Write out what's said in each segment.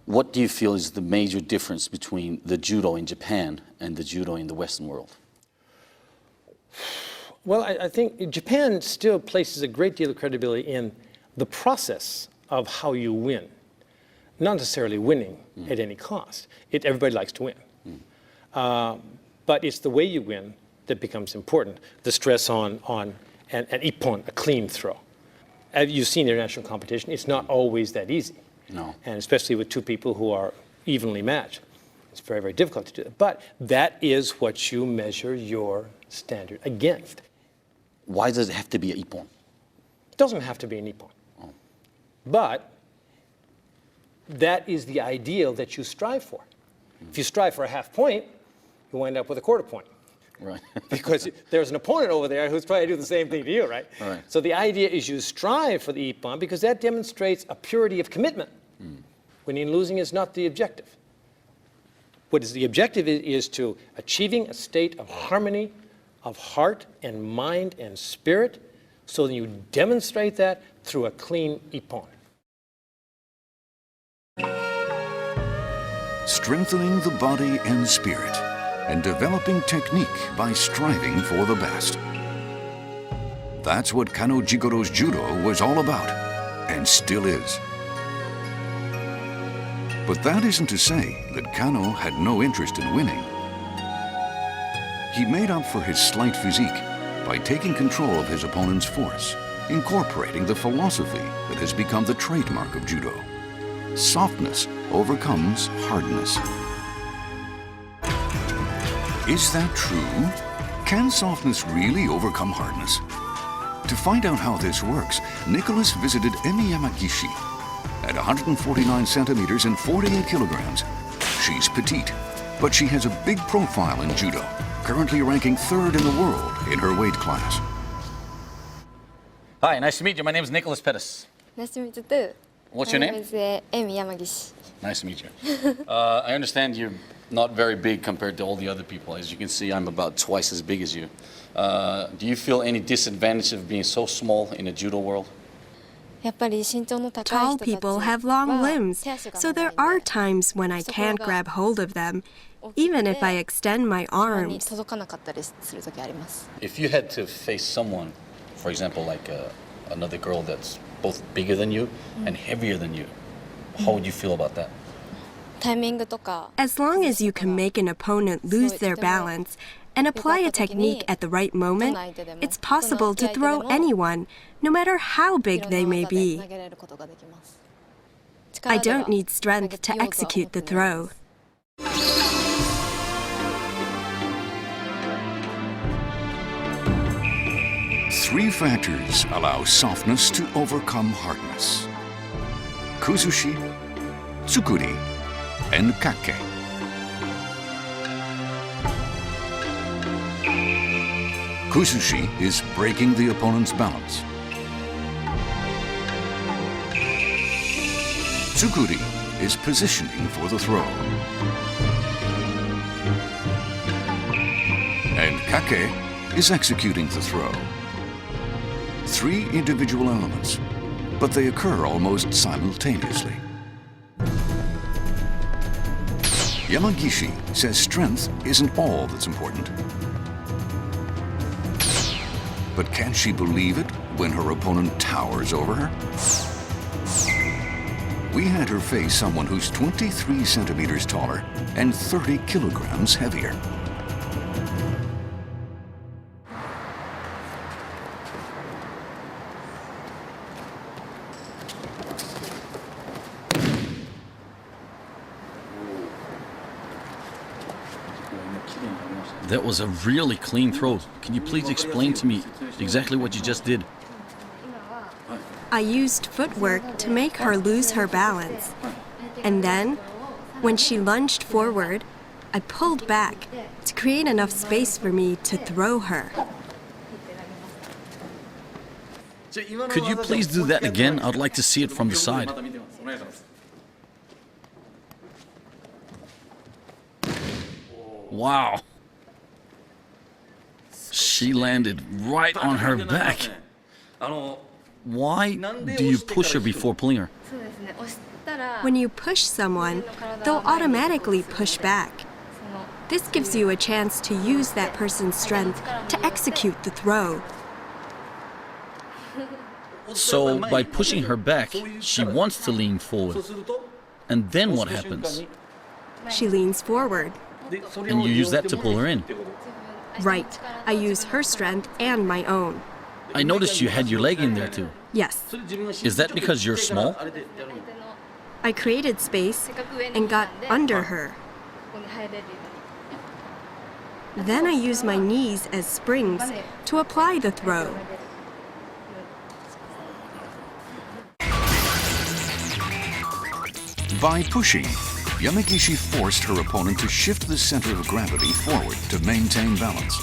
What do you feel is the major difference between the judo in Japan and the judo in the Western world? Well, I think Japan still places a great deal of credibility in the process of how you win, not necessarily winning at any cost. Everybody likes to win. But it's the way you win that becomes important. The stress on an ippon, a clean throw. As you've seen international competition, it's not always that easy. No. And especially with two people who are evenly matched. It's very, very difficult to do that. But that is what you measure your standard against. Why does it have to be an ippon? It doesn't have to be an ippon. Oh. But that is the ideal that you strive for. If you strive for a half point, you wind up with a quarter point. Right. Because there's an opponent over there who's trying to do the same thing to you, right? Right. So the idea is you strive for the ippon because that demonstrates a purity of commitment. Winning and losing is not the objective. What is the objective is to achieving a state of harmony of heart and mind and spirit, so that you demonstrate that through a clean ippon. Strengthening the body and spirit, and developing technique by striving for the best. That's what Kano Jigoro's judo was all about, and still is. But that isn't to say that Kano had no interest in winning. He made up for his slight physique by taking control of his opponent's force, incorporating the philosophy that has become the trademark of judo. Softness overcomes hardness. Is that true? Can softness really overcome hardness? To find out how this works, Nicholas visited Emi Yamagishi. At 149 centimeters and 48 kilograms, she's petite, but she has a big profile in judo, currently ranking 3rd in the world in her weight class. Hi, nice to meet you. My name is Nicholas Pettas. Nice to meet you too. What's your name? My name is Emi Yamagishi. Nice to meet you. I understand you're not very big compared to all the other people. As you can see, I'm about twice as big as you. Do you feel any disadvantage of being so small in a judo world? Tall people have long limbs, so there are times when I can't grab hold of them, even if I extend my arms. If you had to face someone, for example, like another girl that's both bigger than you and heavier than you, how would you feel about that? As long as you can make an opponent lose their balance and apply a technique at the right moment, it's possible to throw anyone, no matter how big they may be. I don't need strength to execute the throw. Three factors allow softness to overcome hardness: kuzushi, tsukuri, and kake. Kuzushi is breaking the opponent's balance. Tsukuri is positioning for the throw. And kake is executing the throw. Three individual elements, but they occur almost simultaneously. Yamagishi says strength isn't all that's important. But can she believe it when her opponent towers over her? We had her face someone who's 23 centimeters taller and 30 kilograms heavier. That was a really clean throw. Can you please explain to me exactly what you just did? I used footwork to make her lose her balance. And then, when she lunged forward, I pulled back to create enough space for me to throw her. Could you please do that again? I'd like to see it from the side. Wow. She landed right on her back. Why do you push her before pulling her? When you push someone, they'll automatically push back. This gives you a chance to use that person's strength to execute the throw. So, by pushing her back, she wants to lean forward. And then what happens? She leans forward. And you use that to pull her in. Right. I use her strength and my own. I noticed you had your leg in there too. Yes. Is that because you're small? I created space and got under her. Then I use my knees as springs to apply the throw. By pushing, Yamagishi forced her opponent to shift the center of gravity forward to maintain balance.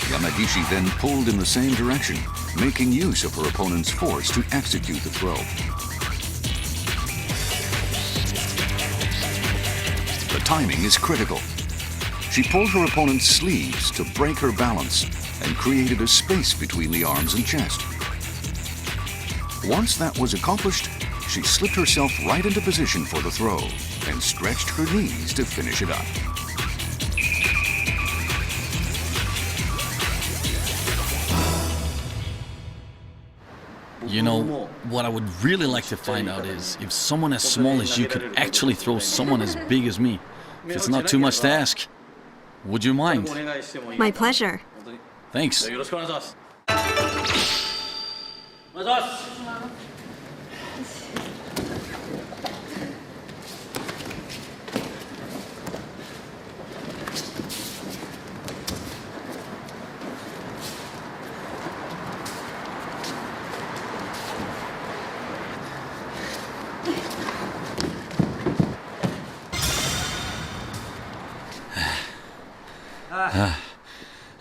Yamagishi then pulled in the same direction, making use of her opponent's force to execute the throw. The timing is critical. She pulled her opponent's sleeves to break her balance and created a space between the arms and chest. Once that was accomplished, she slipped herself right into position for the throw and stretched her knees to finish it up. You know, what I would really like to find out is if someone as small as you could actually throw someone as big as me. If it's not too much to ask, would you mind? My pleasure. Thanks.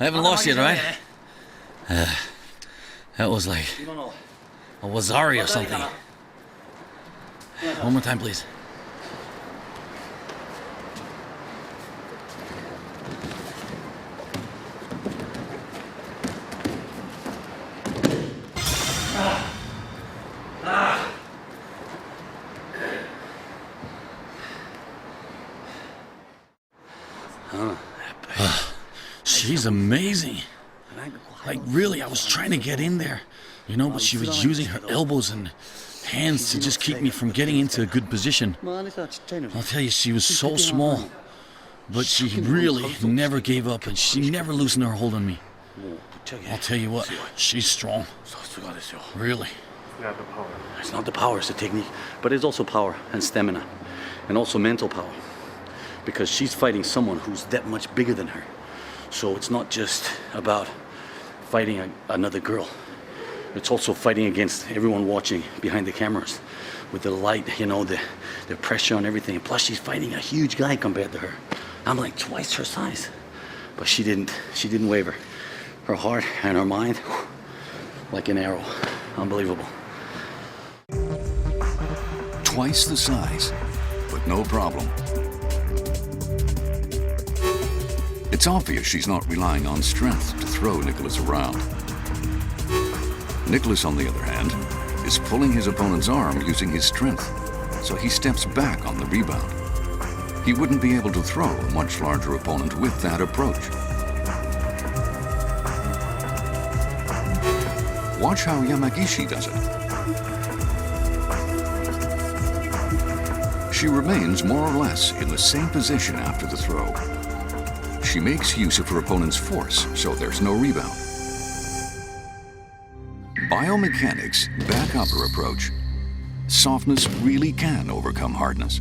I haven't lost yet, right? That was like a wazari or something. One more time, please. She's amazing. Like, really, I was trying to get in there, you know, but she was using her elbows and hands to just keep me from getting into a good position. I'll tell you, she was so small, but she really never gave up and she never loosened her hold on me. I'll tell you what, she's strong. Really. It's not the power, it's the technique. But it's also power and stamina. And also mental power. Because she's fighting someone who's that much bigger than her. So it's not just about fighting another girl. It's also fighting against everyone watching behind the cameras. With the light, you know, the pressure on everything. And plus she's fighting a huge guy compared to her. I'm like twice her size. But she didn't waver. Her heart and her mind, like an arrow. Unbelievable. Twice the size, but no problem. It's obvious she's not relying on strength to throw Nicholas around. Nicholas, on the other hand, is pulling his opponent's arm using his strength, so he steps back on the rebound. He wouldn't be able to throw a much larger opponent with that approach. Watch how Yamagishi does it. She remains more or less in the same position after the throw. She makes use of her opponent's force, so there's no rebound. Biomechanics back up her approach. Softness really can overcome hardness.